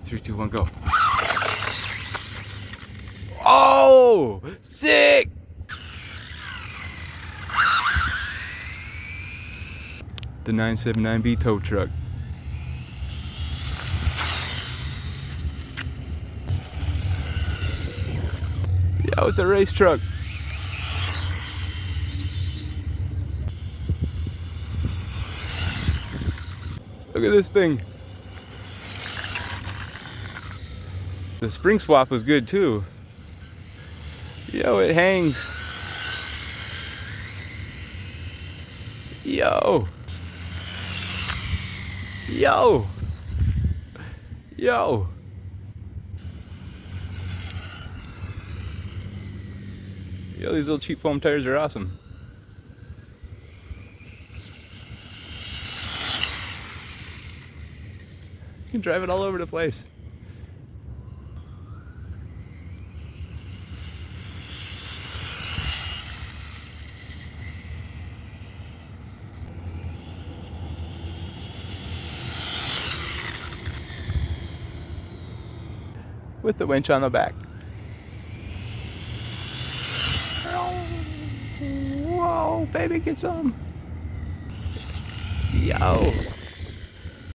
3, 2, 1, go. Oh, sick! The 979B tow truck. Yo, it's a race truck. Look at this thing. The spring swap was good too. Yo, it hangs. Yo. Yo. Yo. Yo, these little cheap foam tires are awesome. You can drive it all over the place. With the winch on the back. Whoa, baby, get some. Yo.